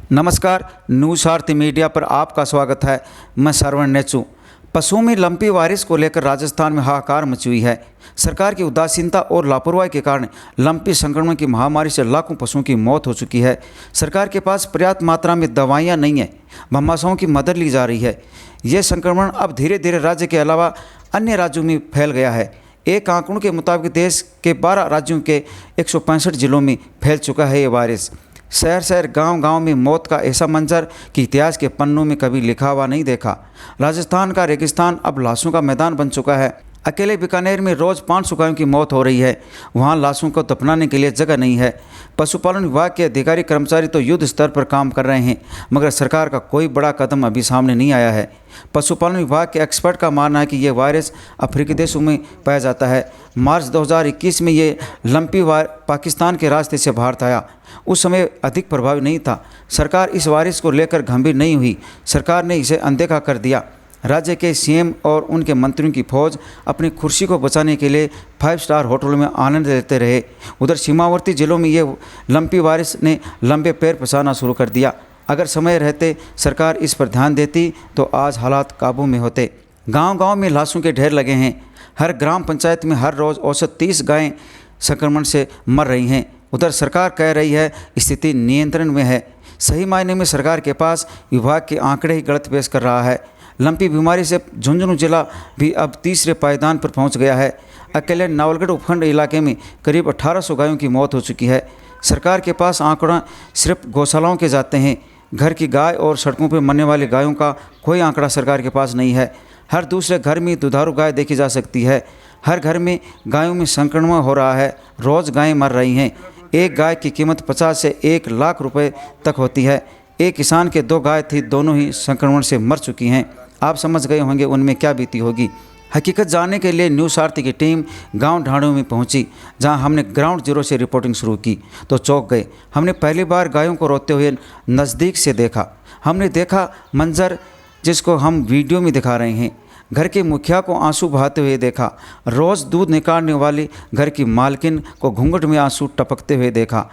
नमस्कार, न्यूज़ आरती मीडिया पर आपका स्वागत है। मैं सरवण नेचू। पशुओं में लंपी वायरस को लेकर राजस्थान में हाहाकार मची हुई है। सरकार की उदासीनता और लापरवाही के कारण लंपी संक्रमण की महामारी से लाखों पशुओं की मौत हो चुकी है। सरकार के पास पर्याप्त मात्रा में दवाइयां नहीं है, भमासाओं की मदद ली जा रही है। ये संक्रमण अब धीरे धीरे राज्य के अलावा अन्य राज्यों में फैल गया है। एक आंकड़ों के मुताबिक देश के 12 राज्यों के 165 जिलों में फैल चुका है ये वायरस। शहर शहर गांव-गांव में मौत का ऐसा मंजर कि इतिहास के पन्नों में कभी लिखा हुआ नहीं देखा। राजस्थान का रेगिस्तान अब लाशों का मैदान बन चुका है। अकेले बीकानेर में रोज़ 500 गायों की मौत हो रही है। वहां लाशों को दफनाने के लिए जगह नहीं है। पशुपालन विभाग के अधिकारी कर्मचारी तो युद्ध स्तर पर काम कर रहे हैं, मगर सरकार का कोई बड़ा कदम अभी सामने नहीं आया है। पशुपालन विभाग के एक्सपर्ट का मानना है कि यह वायरस अफ्रीकी देशों में पाया जाता है। मार्च 2021 में ये लंपी वायरस पाकिस्तान के रास्ते से भारत आया। उस समय अधिक प्रभावी नहीं था। सरकार इस वायरस को लेकर गंभीर नहीं हुई। सरकार ने इसे अनदेखा कर दिया। राज्य के सीएम और उनके मंत्रियों की फौज अपनी कुर्सी को बचाने के लिए 5 स्टार होटलों में आनंद लेते रहे। उधर सीमावर्ती जिलों में ये लंपी वायरस ने लंबे पैर पसारना शुरू कर दिया। अगर समय रहते सरकार इस पर ध्यान देती तो आज हालात काबू में होते। गांव-गांव में लाशों के ढेर लगे हैं। हर ग्राम पंचायत में हर रोज़ औसत 30 गायें संक्रमण से मर रही हैं। उधर सरकार कह रही है स्थिति नियंत्रण में है। सही मायने में सरकार के पास विभाग के आंकड़े ही गलत पेश कर रहा है। लंपी बीमारी से झुंझुनू जिला भी अब तीसरे पायदान पर पहुंच गया है। अकेले नावलगढ़ उपखंड इलाके में करीब 1800 गायों की मौत हो चुकी है। सरकार के पास आंकड़ा सिर्फ गौशालाओं के जाते हैं। घर की गाय और सड़कों पर मरने वाली गायों का कोई आंकड़ा सरकार के पास नहीं है। हर दूसरे घर में दुधारू गाय देखी जा सकती है। हर घर में गायों में संक्रमण हो रहा है। रोज़ गायें मर रही हैं। एक गाय की कीमत 50 से 1 लाख रुपए तक होती है। एक किसान के 2 गाय थी, दोनों ही संक्रमण से मर चुकी हैं। आप समझ गए होंगे उनमें क्या बीती होगी। हकीकत जानने के लिए न्यूज़ आरती की टीम गांव ढाणों में पहुंची, जहां हमने ग्राउंड जीरो से रिपोर्टिंग शुरू की तो चौंक गए। हमने पहली बार गायों को रोते हुए नज़दीक से देखा। हमने देखा मंजर जिसको हम वीडियो में दिखा रहे हैं। घर के मुखिया को आंसू बहाते हुए देखा। रोज़ दूध निकालने वाली घर की मालकिन को घूंघट में आंसू टपकते हुए देखा।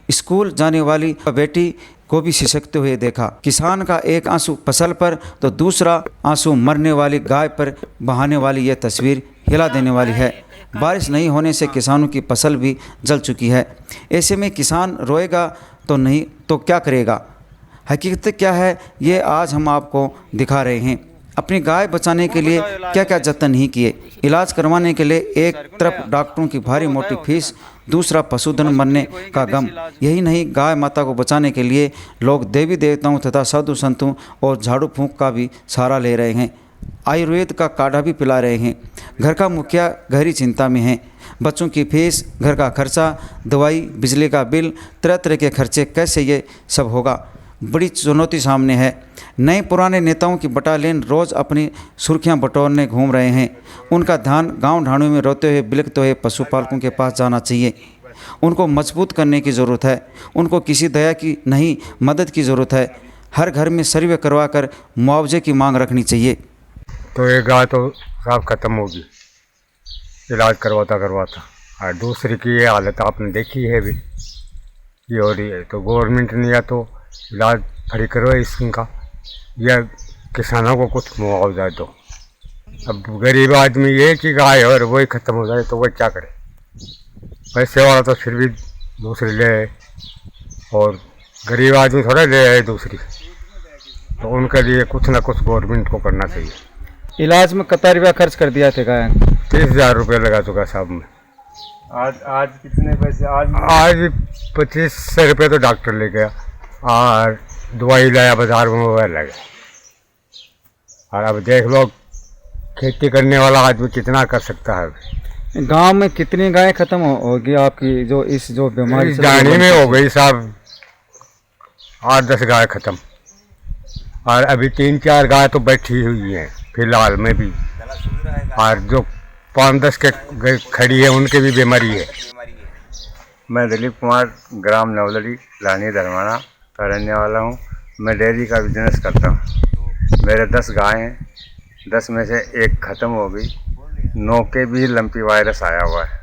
स्कूल जाने वाली बेटी को भी सिसकते हुए देखा। किसान का एक आंसू फसल पर तो दूसरा आंसू मरने वाली गाय पर बहाने वाली यह तस्वीर हिला देने वाली है। बारिश नहीं होने से किसानों की फसल भी जल चुकी है। ऐसे में किसान रोएगा तो नहीं तो क्या करेगा। हकीकत क्या है ये आज हम आपको दिखा रहे हैं। अपनी गाय बचाने के लिए क्या क्या जतन नहीं किए। इलाज करवाने के लिए एक तरफ डॉक्टरों की भारी मोटी फीस, दूसरा पशुधन मरने का गम। यही नहीं, गाय माता को बचाने के लिए लोग देवी देवताओं तथा साधु संतों और झाड़ू फूंक का भी सहारा ले रहे हैं। आयुर्वेद का काढ़ा भी पिला रहे हैं। घर का मुखिया गहरी चिंता में है। बच्चों की फीस, घर का खर्चा, दवाई, बिजली का बिल, तरह तरह के खर्चे, कैसे ये सब होगा। बड़ी चुनौती सामने है। नए पुराने नेताओं की बटालियन रोज़ अपनी सुर्खियां बटोरने घूम रहे हैं। उनका ध्यान गांव ढाणों में रोते हुए बिलखते हुए पशुपालकों के पास जाना चाहिए। उनको मजबूत करने की ज़रूरत है। उनको किसी दया की नहीं, मदद की ज़रूरत है। हर घर में सर्वे करवा कर मुआवजे की मांग रखनी चाहिए। तो एक गाय तो साफ खत्म होगी इलाज करवाता और दूसरी की ये हालत आपने देखी है भी ये हो रही है। तो गवर्नमेंट ने या तो इलाज फ्री करो इसका या किसानों को कुछ मुआवजा दो। अब गरीब आदमी ये कि गाय और वही ख़त्म हो जाए तो वह क्या करे। पैसे वाला तो फिर भी दूसरी ले, और गरीब आदमी थोड़ा ले आए दूसरी। तो उनके लिए कुछ ना कुछ गवर्नमेंट को करना चाहिए। इलाज में कितना रुपया खर्च कर दिया थे गाय? 30,000 रुपये लगा चुका साहब में। आज कितने पैसे? आज 2500 रुपये तो डॉक्टर ले गया और दवाई लाया बाजार में, वह लगा। और अब देख लो खेती करने वाला आदमी कितना कर सकता है। गांव में कितनी गायें खत्म होगी आपकी जो बीमारी से? जानी में हो गई साहब 8-10 गाय खत्म, और अभी 3-4 गाय तो बैठी हुई हैं फिलहाल में भी, और जो 5-10 के खड़ी है उनके भी बीमारी है। मैं दिलीप कुमार, ग्राम नवलड़ी, लानी धर्माना का रहने वाला हूँ। मैं डेयरी का बिजनेस करता हूँ। मेरे 10 गाय हैं। 10 में से एक ख़त्म हो गई। 9 के भी लंपी वायरस आया हुआ है।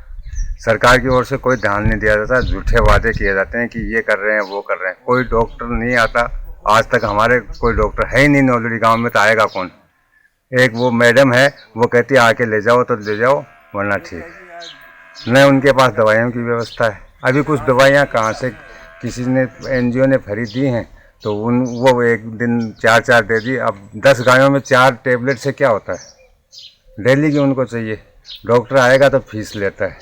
सरकार की ओर से कोई ध्यान नहीं दिया जाता, झूठे वादे किए जाते हैं कि ये कर रहे हैं वो कर रहे हैं। कोई डॉक्टर नहीं आता आज तक, हमारे कोई डॉक्टर है ही नहीं नौलड़ी गांव में, तो आएगा कौन। एक वो मैडम है, वो कहती है आके ले जाओ तो ले जाओ, वरना ठीक न उनके पास दवाइयों की व्यवस्था है। अभी कुछ दवाइयाँ कहाँ से किसी ने NGO ने खरीदी हैं, तो वो एक दिन 4 दे दी। अब 10 गायों में 4 टेबलेट से क्या होता है, डेली की उनको चाहिए। डॉक्टर आएगा तो फीस लेता है,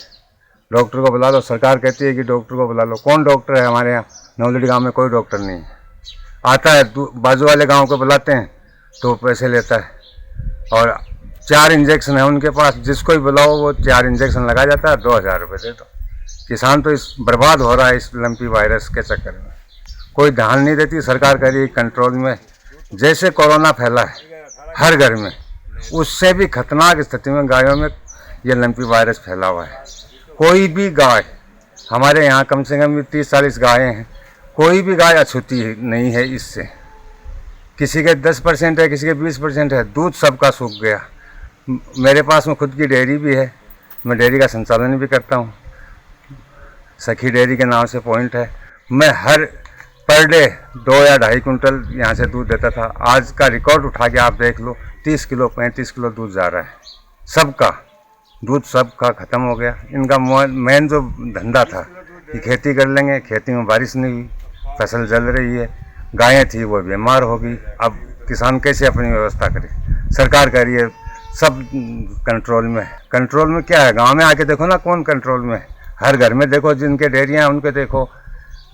डॉक्टर को बुला लो, सरकार कहती है कि डॉक्टर को बुला लो। कौन डॉक्टर है हमारे यहाँ नौलड़ी गांव में? कोई डॉक्टर नहीं है। आता है बाजू वाले गांव को बुलाते हैं तो पैसे लेता है, और 4 इंजेक्शन है उनके पास, जिसको ही बुलाओ वो 4 इंजेक्शन लगा जाता है, 2000 रुपये दे दो। किसान तो इस बर्बाद हो रहा है इस लंपी वायरस के चक्कर में। कोई ध्यान नहीं देती सरकार, कर रही है कंट्रोल में। जैसे कोरोना फैला है हर घर में, उससे भी खतरनाक स्थिति में गायों में ये लंपी वायरस फैला हुआ है। कोई भी गाय, हमारे यहाँ कम से कम 30-40 गायें हैं, कोई भी गाय अछूती नहीं है इससे। किसी के 10% है, किसी के 20% है। दूध सबका सूख गया। मेरे पास में खुद की डेयरी भी है, मैं डेयरी का संचालन भी करता हूँ। सखी डेयरी के नाम से पॉइंट है। मैं हर पर डे 2 या 2.5 कुंटल यहाँ से दूध देता था। आज का रिकॉर्ड उठा के आप देख लो, 30 किलो 35 किलो दूध जा रहा है। सबका दूध सबका ख़त्म हो गया। इनका मेन जो धंधा था कि खेती कर लेंगे, खेती में बारिश नहीं हुई, फसल जल रही है, गायें थी वो बीमार हो गई। अब किसान कैसे अपनी व्यवस्था करे? सरकार कह रही है सब कंट्रोल में है। कंट्रोल में क्या है? गांव में आके देखो ना कौन कंट्रोल में है। हर घर में देखो, जिनके डेयरियाँ हैं उनके देखो,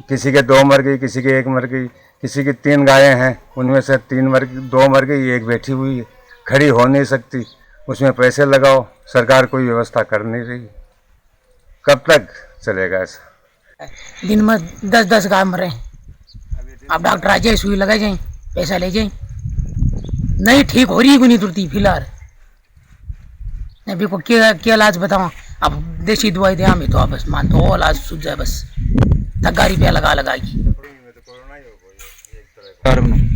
किसी के 2 मर गई, किसी के 1 मर गई, किसी की 3 गायें हैं, उनमें से 2 मर गई, 1 बैठी हुई है, खड़ी हो नहीं सकती। उसमें पैसे लगाओ, सरकार कोई व्यवस्था कर नहीं रही। कब तक चलेगा ऐसा? दिन में 10 गाय मरे। अब डॉक्टर आ जाए, सुई लगा जाए, पैसा ले जाए, नहीं ठीक हो रही नहीं तुरती फिलहाल। अभी को क्या इलाज बताओ? अब देसी दवाई दे हमें तो अब बस मान तो इलाज सूझ जाए, बस 10 रुपया लगा की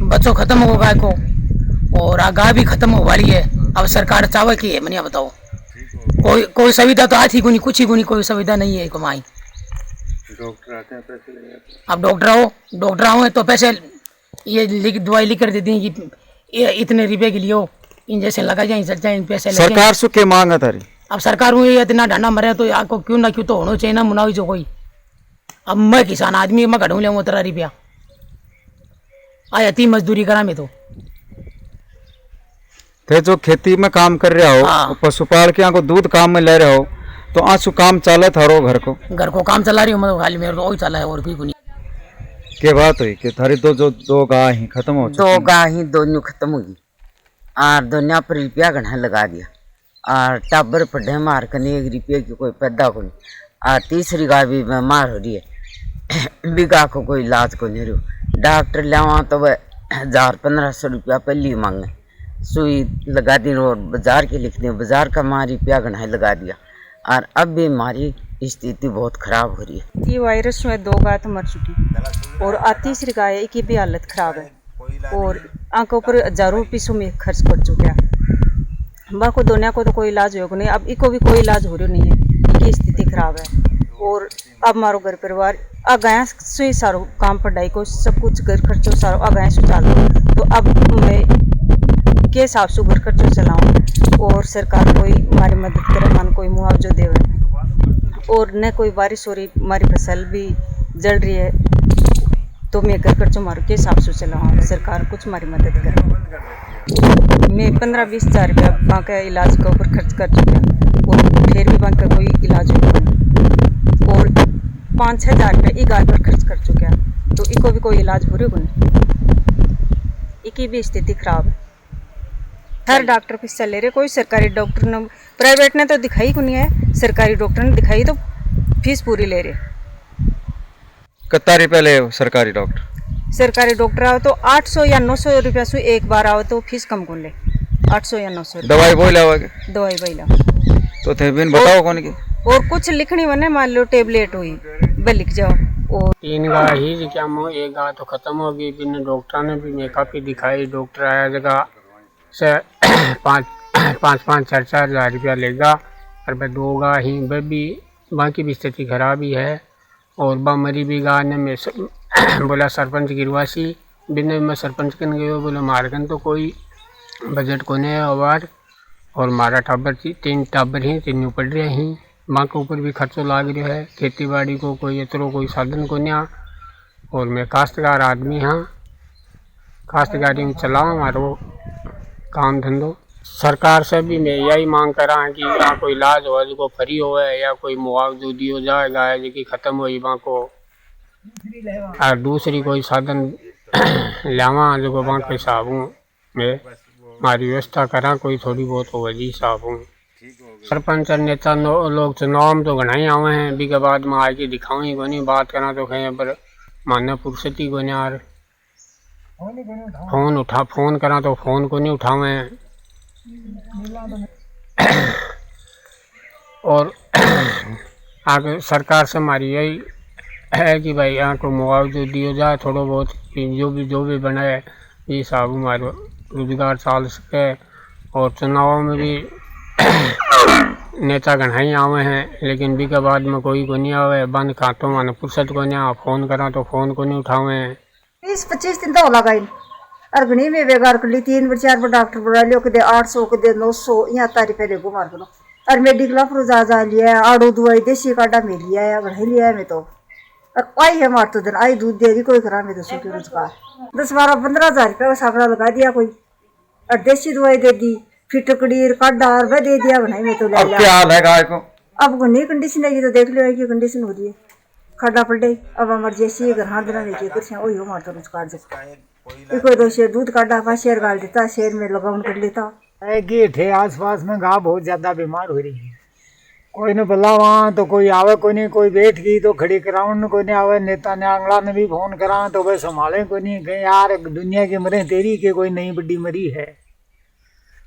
बच्चों खत्म हो गाय को, और गाय भी खत्म हो वाली है। अब सरकार चावे की है, मनिया बताओ? कोई सुविधा तो आज ही गुनी, कुछ ही गुनी, कोई सुविधा नहीं है कमाई। डॉक्टर आते हैं, पैसे ले जाते हैं। अब डॉक्टर आओ तो पैसे ये दवाई लिख कर देती हैं कि ये इतने रुपए के लिए इंजेक्शन लगा जाए, पैसे लगे। सरकार से क्या मांग है तारी? अब सरकार को ये इतना ढांडा मरे तो आपको क्यों ना क्यों तो होना चाहिए ना, मुनावी जो कोई। अब मैं किसान आदमी, मैं घड़ू ले 13 रुपया आया 3 मजदूरी करा में थे जो खेती में काम कर रहे हो, हाँ। पशुपाल के यहाँ को दूध काम में ले रहे हो, तो आंसू काम चला था रो घर को काम चला रही हूँ मैं, खाली मेरे तो वही चला है और कोई नहीं। क्या बात हुई कि थारी दो गाय ही खत्म हो चुकी? 2 गाय ही दोनों खत्म हो गई, और दोनों पर रुपया गढ़ा लगा दिया, और टाबर पढ़े मार करने 1 रुपये की कोई पैदा को नहीं। और तीसरी गाय भी बीमार हो रही है, बिगा को कोई इलाज को नहीं रही। डॉक्टर लावा तो वह 1000-1500 रुपया पहले मांगे, सुई लगा दी और बाजार के लिख दी, बाजार का मार रुपया गढ़ा लगा दिया, और अब भी हमारी स्थिति बहुत खराब हो रही है। ये वायरस में 2 गाय तो मर चुकी, और तीसरी गाय की भी हालत खराब है, और आंखों पर हजारों रुपये में खर्च कर चुका है। बाको दोनों को तो कोई इलाज होगा नहीं, अब इको भी कोई इलाज हो रहा नहीं है, इनकी स्थिति खराब है। और अब मारो घर परिवार आ गया से सारो काम पढ़ाई को सब कुछ घर खर्चो सारो आ गया से चाल दो, तो अब मैं के हिसाब से घर खर्चो चलाऊँ, और सरकार कोई हमारी मदद करे, मन कोई मुआवजा देवे। और न कोई बारिश हो रही, हमारी फसल भी जल रही है, तो मैं घर खर्चो मारो के हिसाब से चलाऊँ, सरकार कुछ हमारी मदद करे। मैं 15-20 हज़ार रुपया वहाँ के इलाज के ऊपर खर्च कर चुका, और फिर भी वहाँ का कोई इलाज हो नहीं, और 5-6 हज़ार रुपया गाय पर खर्च कर चुका, तो इको भी कोई इलाज हो रहा नहीं, इकी भी स्थिति खराब है। हर डॉक्टर पैसा ले रहे, कोई सरकारी डॉक्टर ने, प्राइवेट ने तो दिखाई को नहीं है, सरकारी डॉक्टर ने दिखाई तो फीस पूरी ले रहे। कितना रुपया ले सरकारी डॉक्टर? सरकारी डॉक्टर आओ तो 800 या 900 रुपया से एक बार आओ, तो फीस कम कौन ले, 800 या 900 दवाई बोई लाओगे? दवाई वही लाओ, तो थे बिन बताओ कौन की? और कुछ लिखनी बने, मान लो टेबलेट हुई वह लिख जाओ। और 3 गाय ही क्या मो, 1 गाय तो खत्म हो गई। बिन डॉक्टर ने भी मेकअप ही दिखाई, डॉक्टर आया जगह से 5-5 4-4 हज़ार रुपया लेगा, और वह 2 गाय ही वह भी बाकी भी स्थिति खराब ही है। और बा मरी भी गा ने में बोला सरपंच गिरवासी बिना में सरपंच कन गयो बोले मारकन तो कोई बजट को नहीं अवार और मारा टाबर 3 टाबर ही 3 पड़ रहे हैं। माँ के ऊपर भी खर्चो लाग रहा है। खेती बाड़ी को कोई इतरो कोई साधन को नहीं। और मैं काश्तकार आदमी हाँ, काश्तकारी में चलाऊँ हमारो काम धंधो। सरकार से भी मैं यही मांग करा कि यहाँ कोई इलाज हो जो फ्री हो या कोई मुआवजा दियो जाएगा जो खत्म हो वहाँ को, और दूसरी कोई साधन लावा जो वहाँ के हिसाब में हमारी व्यवस्था करा कोई थोड़ी बहुत हो वजी हिसाब हूँ। सरपंच नेता लोग चुनाव में तो घना ही आवे हैं, अभी के बाद में आके दिखाऊँ ही को नहीं, बात करा तो कहें पर मानना फुर्सती को नहीं। यार फोन करा तो फोन को नहीं उठावे। और आगे सरकार से हमारी यही है कि भाई यहाँ को मुआवजा दिया जाए थोड़ा बहुत, जो भी बनाए ये हिसाब हमारे रोजगार चल सके। और चुनाव में भी नेता गणाई आवे हैं, लेकिन भी के बाद में कोई को नहीं आवे। बंद खातों माने फुर्सत को नहीं, फोन करा तो फोन को नहीं उठावे। 20-25 दिन तो लगा और घनी में बेगार कर ली 3-4 डॉक्टर बुला लियो के दे 800 के दे 900 यहाँ तारीफ है देखो मार करो। और मेडिकल फ्रूजा जा लिया आड़ू दवाई देसी काटा में लिया है बढ़ लिया है मैं तो। और आई है मार तो दिन आई दूध दे दी कोई करा में तो सुखी रोजगार 10-12-15 हज़ार रुपये का साकड़ा लगा दिया कोई, और देसी दवाई दे दी फिर टकड़ीर काटा और वह दे दिया बनाई में तो ले लिया। क्या हाल है गाय को? अब घनी कंडीशन है तो देख लो की कंडीशन हो रही है खड़ा पड़े। अब हमारे जैसी घर हाथ देना नहीं कर वही हो मार तो रोजगार जब कोई दो शेर दूध काटा पा शेर गाल देता शेर में लगाउन कर लेता है कि थे आसपास में गाय बहुत ज्यादा बीमार हो रही है। कोई ने बोला वहाँ तो कोई आवे कोई नहीं, कोई बैठ गई तो खड़ी कराउन कोई नहीं आवे। नेता ने आंगला ने भी फोन करा तो वह संभाले कोई नहीं, कहीं यार दुनिया की मरे तेरी के कोई नई बड़ी मरी है।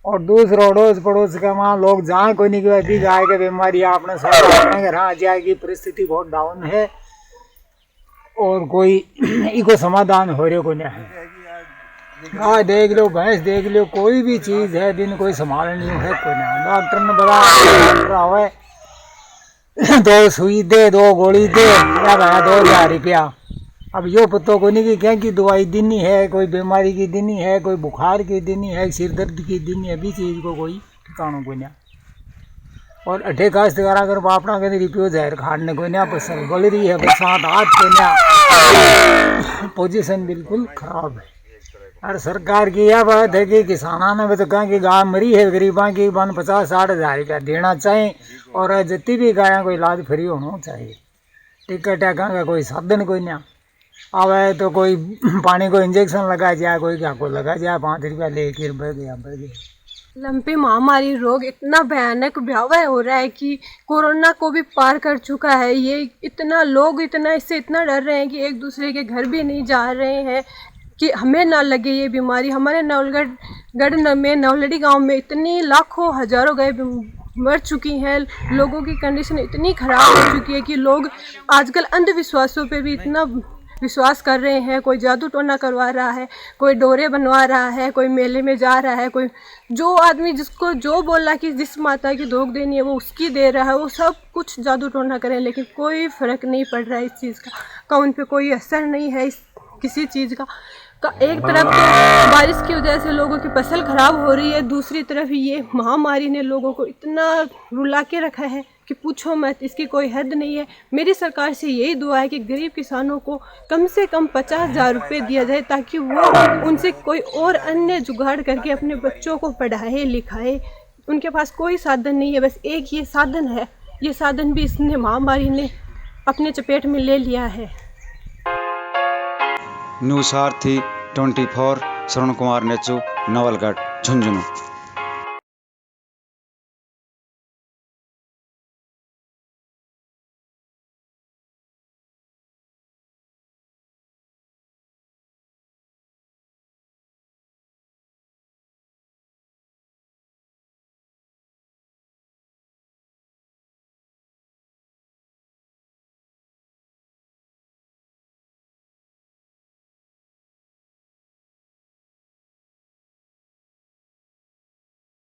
और दूसरा अड़ोस पड़ोस के वहाँ लोग जाए कोई नहीं कि अभी गाय के बीमारी आपने सब अपने घर आ जाएगी, परिस्थिति बहुत डाउन है और कोई इको समाधान हो रहे को नहीं है। गाय देख लो भैंस देख लो कोई भी चीज़ है दिन कोई संभालनी है कोई नहीं। डॉक्टर ने बड़ा डॉक्टर आवे 2 सुई दे 2 गोली दे या भाया 2000 रुपया। अब यो पतो को नहीं कि क्या की दवाई देनी है, कोई बीमारी की देनी है, कोई बुखार की देनी है, सिर दर्द की देनी है, भी चीज़ को कोई ठिकानों को नहीं। और अठे काश्त करा कर बापड़ा के रिपियो जहर खाने को नहीं पसंद बोल रही है बरसात आज को नहीं। पोजीशन बिल्कुल खराब है। और सरकार की यह बात है कि किसानों ने तो कहा कि गाय मरी है गरीबा की 50-60 हज़ार रुपया देना चाहिए और जितनी भी गायों को इलाज फ्री होना चाहिए। टिकट का कोई साधन कोई नहीं आवे तो कोई पानी को इंजेक्शन लगा जाए कोई क्या को लगा जाए 5 रुपया लेकर बढ़ गया। लंपी महामारी रोग इतना भयानक भयावह हो रहा है कि कोरोना को भी पार कर चुका है। ये इतना लोग इससे इतना डर रहे हैं कि एक दूसरे के घर भी नहीं जा रहे हैं कि हमें ना लगे ये बीमारी। हमारे नवलगढ़ में नवलड़ी गांव में इतनी लाखों हजारों गाय मर चुकी हैं। लोगों की कंडीशन इतनी ख़राब हो चुकी है कि लोग आजकल अंधविश्वासों पे भी इतना विश्वास कर रहे हैं। कोई जादू टोना करवा रहा है, कोई डोरे बनवा रहा है, कोई मेले में जा रहा है, कोई जो आदमी जिसको जो बोला कि जिस माता की धोख देनी है वो उसकी दे रहा है। वो सब कुछ जादू टोना करें लेकिन कोई फ़र्क नहीं पड़ रहा है इस चीज़ का उन पे कोई असर नहीं है किसी चीज़ का। एक तरफ तो बारिश की वजह से लोगों की फसल खराब हो रही है, दूसरी तरफ ये महामारी ने लोगों को इतना रुला के रखा है कि पूछो मत, इसकी कोई हद नहीं है। मेरी सरकार से यही दुआ है कि गरीब किसानों को कम से कम 50,000 रुपये दिया जाए ताकि वो उनसे कोई और अन्य जुगाड़ करके अपने बच्चों को पढ़ाए लिखाए। उनके पास कोई साधन नहीं है, बस एक ये साधन है। ये साधन भी इसने महामारी ने अपने चपेट में ले लिया है। न्यूज़ सारथी 24 श्रवण कुमार नेचू, नवलगढ़, झुंझुनू।